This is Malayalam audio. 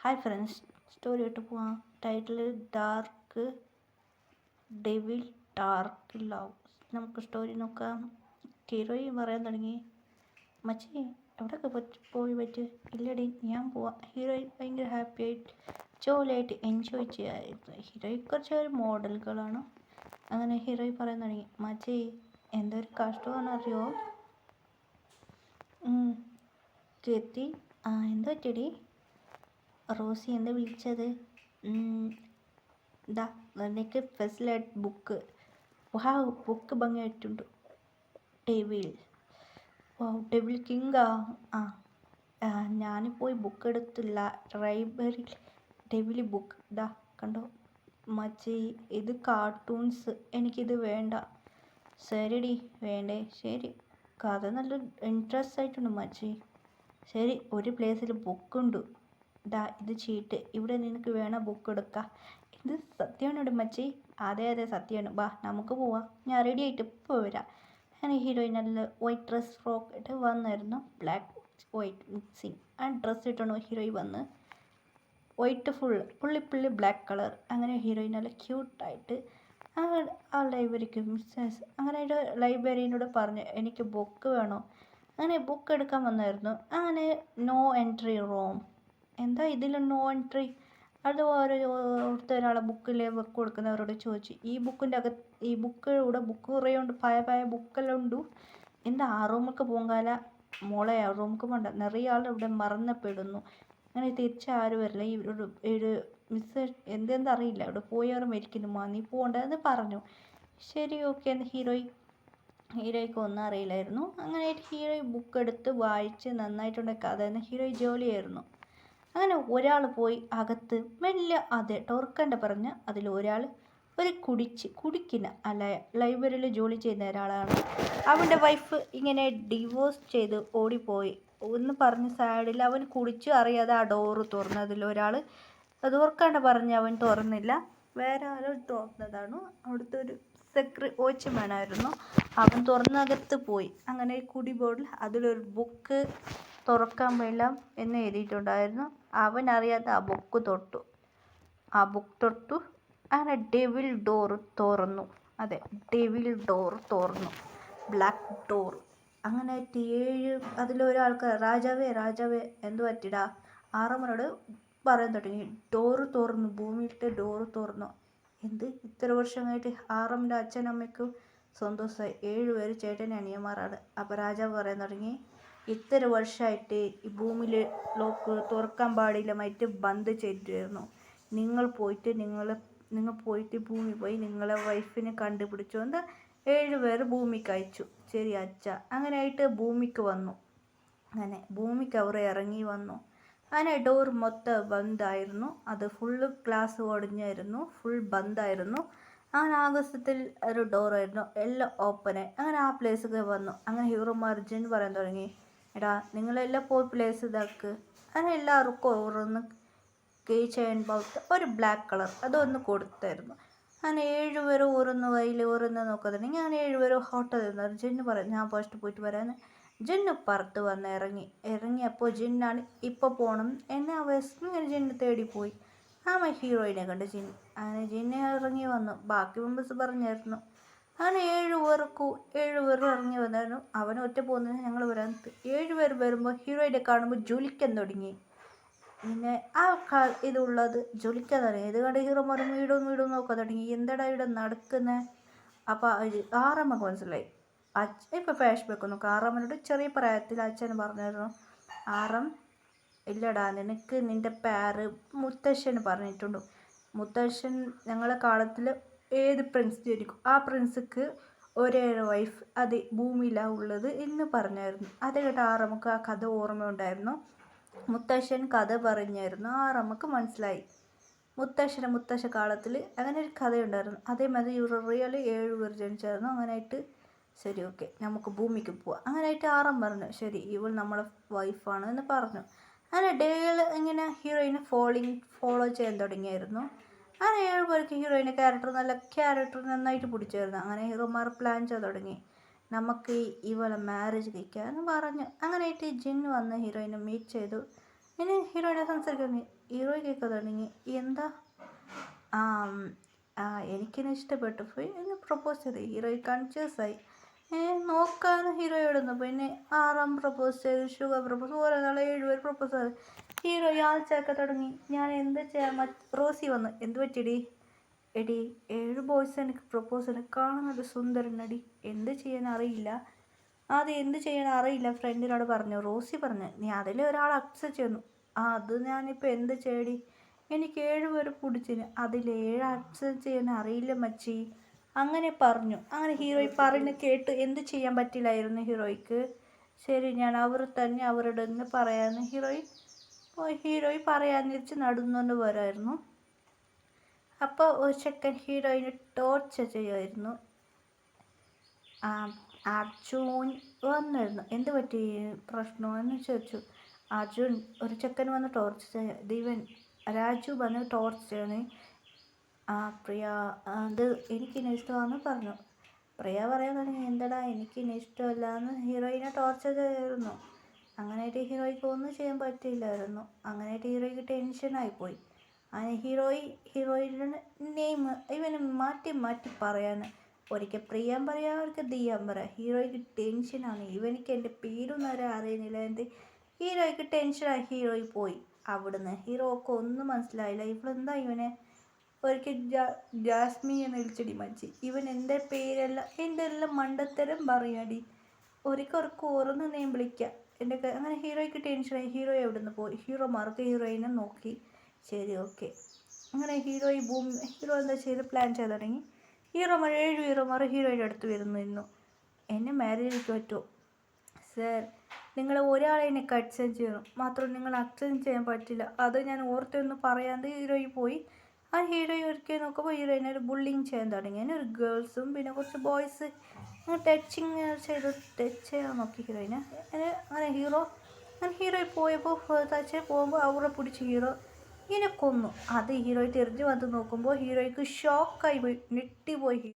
ഹായ് ഫ്രണ്ട്സ്, സ്റ്റോറി ആയിട്ട് പോവാം. Title dark devil dark love. നമുക്ക് സ്റ്റോറി നോക്കാം. ഹീറോയിൻ പറയാൻ തുടങ്ങി, മച്ചി എവിടെയൊക്കെ പോയി പറ്റ്? ഇല്ലടി, ഞാൻ പോവാം. ഹീറോയിൻ ഭയങ്കര ഹാപ്പി ആയിട്ട് ജോലിയായിട്ട് എൻജോയ് ചെയ്യായിരുന്നു. ഹീറോയിൻ കുറച്ച് ഒരു മോഡലുകളാണ്. അങ്ങനെ ഹീറോയിൻ പറയാൻ തുടങ്ങി, മച്ചി എന്തൊരു കഷ്ടമാണെന്നറിയോ? കെത്തി എന്താ പറ്റിയടി? റോസി എന്താ വിളിച്ചത്? ഇതാ എനിക്ക് ഫെസിലായിട്ട് ബുക്ക്. ബുക്ക് ഭംഗിയായിട്ടുണ്ട്. ഡെവിൽ. ഡെവിൽ കിങ്കാ? ഞാൻ പോയി ബുക്ക് എടുത്തില്ല. ലൈബ്രറി ഡെവിൽ ബുക്ക് ഇതാ കണ്ടോ മച്ചി, ഇത് കാർട്ടൂൺസ്, എനിക്കിത് വേണ്ട. ശരിടി, വേണ്ടേ? ശരി, കഥ നല്ല ഇൻട്രസ്റ്റ് ആയിട്ടുണ്ട് മച്ചി. ശരി, ഒരു പ്ലേസിൽ ബുക്കുണ്ട്. ഇതാ ഇത് ചീട്ട്, ഇവിടെ നിനക്ക് വേണം ബുക്ക് എടുക്കാം. ഇത് സത്യമാണ് മച്ചി? അതെ സത്യമാണ്. ബാ നമുക്ക് പോവാം, ഞാൻ റെഡി ആയിട്ട് ഇപ്പോൾ വരാം. അങ്ങനെ ഹീറോയിൻ നല്ല വൈറ്റ് ഡ്രസ് ഫ്രോക്ക് ഇട്ട് വന്നായിരുന്നു. ബ്ലാക്ക് വൈറ്റ് മിക്സിങ് ആ ഡ്രസ്സ് ഇട്ടാണ് ഹീറോയിൻ വന്ന്. വൈറ്റ് പുള്ളി ബ്ലാക്ക് കളർ. അങ്ങനെ ഹീറോയിൻ നല്ല ക്യൂട്ടായിട്ട് ആ ലൈബ്രറിക്ക് അങ്ങനെ ലൈബ്രറീനോട് പറഞ്ഞു, എനിക്ക് ബുക്ക് വേണോ? അങ്ങനെ ബുക്ക് എടുക്കാൻ വന്നായിരുന്നു. അങ്ങനെ നോ എൻട്രി റൂം. എന്താ ഇതിൽ നോ എൻട്രി? അത് ഒരാളെ ബുക്കിൽ കൊടുക്കുന്നവരോട് ചോദിച്ചു, ഈ ബുക്കിലൂടെ ബുക്ക് കുറേയുണ്ട്, പഴയ ബുക്കെല്ലാം ഉണ്ട്. എന്താ ആ റൂമൊക്കെ പോകാല മോളെ? ആ റൂമൊക്കെ പോകണ്ട, നിറയെ ആൾ ഇവിടെ മറന്നപ്പെടുന്നു. അങ്ങനെ തിരിച്ച് ആരും വരില്ല. ഒരു മിസ് എന്തെന്ന് അറിയില്ല, ഇവിടെ പോയവർ മരിക്കുന്നു, നീ പോകണ്ടെന്ന് പറഞ്ഞു. ശരി, ഓക്കെ എന്ന് ഹീറോയ്ക്ക് ഒന്നും അറിയില്ലായിരുന്നു. അങ്ങനെ ഹീറോയി ബുക്ക് എടുത്ത് വായിച്ച് നന്നായിട്ടുള്ള കഥ എന്ന് ഹീറോയി ജോലിയായിരുന്നു. അങ്ങനെ ഒരാൾ പോയി അകത്ത് മെല്ലെ അതെ ടോർക്കണ്ട പറഞ്ഞ് അതിലൊരാൾ കുടിക്കുന്ന അല്ല ലൈബ്രറിയിൽ ജോലി ചെയ്യുന്ന ഒരാളാണ്. അവൻ്റെ വൈഫ് ഇങ്ങനെ ഡിവോഴ്സ് ചെയ്ത് ഓടിപ്പോയി എന്ന് പറഞ്ഞ് സൈഡിൽ അവൻ കുടിച്ച് അറിയാതെ ആ ഡോറ് തുറന്നു. അതിലൊരാൾ തുറക്കണ്ട പറഞ്ഞ് അവൻ തുറന്നില്ല, വേറെ ആരോ തുറന്നതാണ്. അവിടുത്തെ ഒരു വാച്ച്മാനായിരുന്നു. അവൻ തുറന്നകത്ത് പോയി. അങ്ങനെ കുടി ബോർഡിൽ അതിലൊരു ബുക്ക് തുറക്കാൻ വേണ്ടാം എന്ന് എഴുതിയിട്ടുണ്ടായിരുന്നു. അവൻ അറിയാതെ ആ ബുക്ക് തൊട്ടു. അങ്ങനെ ഡെവിൽ ഡോർ തുറന്നു. അതെ, ഡെവിൽ ഡോർ തുറന്നു, ബ്ലാക്ക് ഡോർ. അങ്ങനെ 7 അതിലൊരാൾക്ക് രാജാവേ എന്തു പറ്റിടാ? ആറമ്മനോട് പറയാൻ തുടങ്ങി, ഡോറ് തുറന്നു, ഭൂമിയിലത്തെ ഡോറ് തുറന്നു. എന്ത് ഇത്ര വർഷമായിട്ട് ആറമ്മൻ്റെ അച്ഛനമ്മയ്ക്കും സന്തോഷമായി. 7 പേര് ചേട്ടനെ അനിയന്മാരാണ്. അപ്പോൾ രാജാവ് പറയാൻ തുടങ്ങി, ഇത്ര വർഷമായിട്ട് ഈ ഭൂമിയിൽ ലോക്ക് തുറക്കാൻ പാടില്ലമായിട്ട് ബന്ദ് ചെയ്തിരുന്നു. നിങ്ങൾ പോയിട്ട് ഭൂമി പോയി നിങ്ങളെ വൈഫിനെ കണ്ടുപിടിച്ചു. എന്താ 7 പേര് ഭൂമിക്ക് അയച്ചു. ശരി അച്ഛ. അങ്ങനെ ആയിട്ട് ഭൂമിക്ക് വന്നു. അങ്ങനെ ഭൂമിക്ക് അവർ ഇറങ്ങി വന്നു. അങ്ങനെ ഡോർ മൊത്തം ബന്ധായിരുന്നു. അത് ഫുള്ള് ഗ്ലാസ് ഒടിഞ്ഞായിരുന്നു, ഫുൾ ബന്ധായിരുന്നു. അങ്ങനെ ആകാശത്തിൽ ഒരു ഡോറായിരുന്നു, എല്ലാം ഓപ്പനായി. അങ്ങനെ ആ പ്ലേസൊക്കെ വന്നു. അങ്ങനെ ഹീറോമാർ ജിൻ പറയാൻ തുടങ്ങി, എടാ നിങ്ങളെല്ലാം പോയി പ്ലേസ് ഇതാക്ക്. അങ്ങനെ എല്ലാവർക്കും ഓരോന്ന് കീ ചെയിൻ പോലത്തെ ഒരു ബ്ലാക്ക് കളർ അതൊന്ന് കൊടുത്തായിരുന്നു. അങ്ങനെ 7 പേരും ഓരോന്ന് വയൽ ഓരോന്ന് നോക്കാൻ തുടങ്ങി. അങ്ങനെ 7 പേരും ഹോട്ടലിൽ നിന്നു. ജിന്ന് പറയും, ഞാൻ ഫസ്റ്റ് പോയിട്ട് വരാമെന്ന്. ജിന്ന് പുറത്ത് വന്ന് ഇറങ്ങിയപ്പോൾ ജിന്നാണ് ഇപ്പോൾ പോകണം എന്നെ ഇങ്ങനെ ജിന്ന് തേടിപ്പോയി. ഹീറോയിനെ കണ്ട് അങ്ങനെ ജിന്നെ ഇറങ്ങി വന്നു. ബാക്കി മെമ്പേഴ്സ് പറഞ്ഞായിരുന്നു. അങ്ങനെ 7 പേരും ഇറങ്ങി വന്നായിരുന്നു. അവൻ ഒറ്റ പോകുന്നത് ഞങ്ങൾ വരാൻ. 7 പേര് വരുമ്പോൾ ഹീറോയിനെ കാണുമ്പോൾ ജ്വലിക്കാൻ തുടങ്ങി. പിന്നെ ആ ഇതുള്ളത് ജ്വലിക്കാൻ തുടങ്ങി. ഇത് കണ്ട് ഹീറോമാരും വീടും നോക്കാൻ തുടങ്ങി, എന്താടാ ഇവിടെ നടക്കുന്നത്? അപ്പോൾ ആറമ്മക്ക് മനസ്സിലായി. ഇപ്പോൾ ഫ്ലാഷ് ബാക്ക് നോക്കാം. ആറമ്മനോട് ചെറിയ പ്രായത്തിൽ അച്ഛൻ പറഞ്ഞായിരുന്നു, ആറം ഇല്ലടാ, നിനക്ക് നിൻ്റെ പേര് മുത്തശ്ശന് പറഞ്ഞിട്ടുണ്ട്. മുത്തശ്ശൻ ഞങ്ങളെ കാലത്തിൽ ഏത് പ്രിൻസ് ജനിക്കും ആ പ്രിൻസിക്ക് ഒരേ വൈഫ് അത് ഭൂമിയിലാണ് ഉള്ളത് എന്ന് പറഞ്ഞായിരുന്നു. അത് കേട്ട് ആറമ്മക്ക് ആ കഥ ഓർമ്മയുണ്ടായിരുന്നു. മുത്തശ്ശൻ കഥ പറഞ്ഞായിരുന്നു. ആറമ്മക്ക് മനസ്സിലായി മുത്തശ്ശ കാലത്തിൽ അങ്ങനെ ഒരു കഥയുണ്ടായിരുന്നു. അതേമാതിരി റിയൽ 7 പേർ ജനിച്ചായിരുന്നു. അങ്ങനെയായിട്ട് ശരി ഓക്കെ നമുക്ക് ഭൂമിക്ക് പോവാം. അങ്ങനെയായിട്ട് ആറം പറഞ്ഞു, ശരി ഇവൾ നമ്മളെ വൈഫാണ് എന്ന് പറഞ്ഞു. അങ്ങനെ ഡേയിൽ ഇങ്ങനെ ഹീറോയിനെ ഫോളോ ചെയ്യാൻ തുടങ്ങിയായിരുന്നു. അങ്ങനെ 7 പേർക്ക് ഹീറോയിൻ്റെ ക്യാരക്ടർ നന്നായിട്ട് പിടിച്ചായിരുന്നു. അങ്ങനെ ഹീറോമാർ പ്ലാൻ ചെയ്ത് തുടങ്ങി, നമുക്ക് ഇവളെ മാരേജ് കഴിക്കാമെന്ന് പറഞ്ഞു. അങ്ങനെയായിട്ട് ജിൻ വന്ന് ഹീറോയിനെ മീറ്റ് ചെയ്തു. ഇനി ഹീറോയിനെ സംസാരിക്കുന്നു, ഹീറോയ്ക്കൊക്കെ തുടങ്ങി എന്താ ആ ആ എനിക്കിനെ ഇഷ്ടപ്പെട്ടു പോയി എന്നെ പ്രപ്പോസ് ചെയ്തു. ഹീറോയി കൺഫ്യൂസായി. നോക്കാന്ന് ഹീറോയോടൊന്നു പിന്നെ ആറാം പ്രപ്പോസ് ചെയ്തു, ഷുഗർ പ്രപ്പോസ്, ഓരോ നാൾ 7 പേര് പ്രപ്പോസ് ചെയ്തു. ഹീറോ ആഴ്ചയൊക്കെ തുടങ്ങി. ഞാൻ എന്ത് ചെയ്യാൻ റോസി വന്നു. എന്ത് പറ്റിയടി? എടി 7 ബോയ്സ് എനിക്ക് പ്രപ്പോസ് ചെയ്ത് കാണുന്നത് സുന്ദരനടി, എന്ത് ചെയ്യാൻ അറിയില്ല. അത് എന്ത് ചെയ്യാൻ അറിയില്ല ഫ്രണ്ടിനോട് പറഞ്ഞു. റോസി പറഞ്ഞു നീ അതിൽ ഒരാൾ അക്സെപ്റ്റ് ചെയ്യുന്നു. അത് ഞാനിപ്പോൾ എന്ത് ചെയ്യടി? എനിക്ക് 7 പേര് പിടിച്ചിന്, അതിൽ 7 അക്സെപ്റ്റ് ചെയ്യാൻ അറിയില്ല മച്ചി. അങ്ങനെ പറഞ്ഞു. അങ്ങനെ ഹീറോയി പറയുന്നത് കേട്ട് എന്ത് ചെയ്യാൻ പറ്റില്ലായിരുന്നു ഹീറോയ്ക്ക്. ശരി ഞാൻ അവരോട് തന്നെ പറയാമെന്ന് ഹീറോയി പറയാന്നിരിച്ച് നടന്നുകൊണ്ട് വരായിരുന്നു. അപ്പോൾ ഒരു ചെക്കൻ ഹീറോയിനെ ടോർച്ചർ ചെയ്യുമായിരുന്നു. അർജുൻ വന്നിരുന്നു. എന്ത് പറ്റി പ്രശ്നമെന്ന് ചോദിച്ചു. അർജുൻ ഒരു ചെക്കൻ വന്ന് ടോർച്ചർ ചെയ്ത് ഇവൻ രാജു വന്ന് ടോർച്ചർ ചെയ്യണേ. പ്രിയ അത് എനിക്കിനെ ഇഷ്ടമാണെന്ന് പറഞ്ഞു. പ്രിയ പറയാൻ തുടങ്ങി എന്തടാ എനിക്കിനെ ഇഷ്ടമല്ല എന്ന് ഹീറോയിനെ ടോർച്ചർ ചെയ്തിരുന്നു. അങ്ങനെയായിട്ട് ഹീറോയ്ക്ക് ഒന്നും ചെയ്യാൻ പറ്റില്ലായിരുന്നു. അങ്ങനെയായിട്ട് ഹീറോയ്ക്ക് ടെൻഷനായിപ്പോയി. അങ്ങനെ ഹീറോയിൻ്റെ നെയിം ഇവന് മാറ്റി പറയാൻ. ഒരിക്കൽ പ്രിയാൻ പറയാം, ഒരിക്കൽ ദിയാൻ പറയാം. ഹീറോയ്ക്ക് ടെൻഷനാണ്. ഇവനിക്ക് എൻ്റെ പേരൊന്നും ആരും അറിയുന്നില്ല. ഹീറോയ്ക്ക് ടെൻഷനായി. ഹീറോയി പോയി അവിടുന്ന്. ഹീറോക്ക് ഒന്നും മനസ്സിലായില്ല. ഇവളെന്താ ഇവനെ ഒരിക്കൽ ജാസ്മിൻ എന്ന് വിളിച്ചടി മച്ചി. ഇവൻ എൻ്റെ പേരെല്ലാം എൻ്റെ എല്ലാം മണ്ടത്തരം പറയാടി. ഒരിക്കൽ ഓരോന്ന് നെയിം വിളിക്കുക എൻ്റെ. അങ്ങനെ ഹീറോയ്ക്ക് ടെൻഷനായി. ഹീറോ എവിടുന്ന് പോയി. ഹീറോ മാർക്ക് ഹീറോയിനെ നോക്കി. ശരി ഓക്കെ. അങ്ങനെ ഹീറോ എന്താ ചെയ്ത് പ്ലാൻ ചെയ്ത് തുടങ്ങി. 7 ഹീറോമാർ ഹീറോയുടെ അടുത്ത് നിന്നു. എന്നെ മാരേജ് ചെയ്യിക്കാൻ പറ്റുമോ സർ? നിങ്ങൾ ഒരാളെ എനിക്ക് അക്സെപ്റ്റ് ചെയ്യണം, മാത്രം നിങ്ങൾ അക്സെപ്റ്റ് ചെയ്യാൻ പറ്റില്ല. അത് ഞാൻ ഓർത്തൊന്ന് പറയാണ്ട് ഹീറോയി പോയി. ആ ഹീറോയി ഒരിക്കൽ നോക്കുമ്പോൾ ഹീറോയിനെ ഒരു ബുള്ളിങ് ചെയ്യാൻ തുടങ്ങി. അങ്ങനെ ഒരു ഗേൾസും പിന്നെ കുറച്ച് ബോയ്സ് ടച്ച് ചെയ്യാൻ നോക്കി ഹീറോയിനെ. അങ്ങനെ ഹീറോയി പോകുമ്പോൾ അവരെ പിടിച്ച് ഹീറോ കൊന്നു. അത് ഹീറോയി തിരിഞ്ഞ് വന്ന് നോക്കുമ്പോൾ ഹീറോയ്ക്ക് ഷോക്കായി പോയി, ഞെട്ടിപ്പോയി.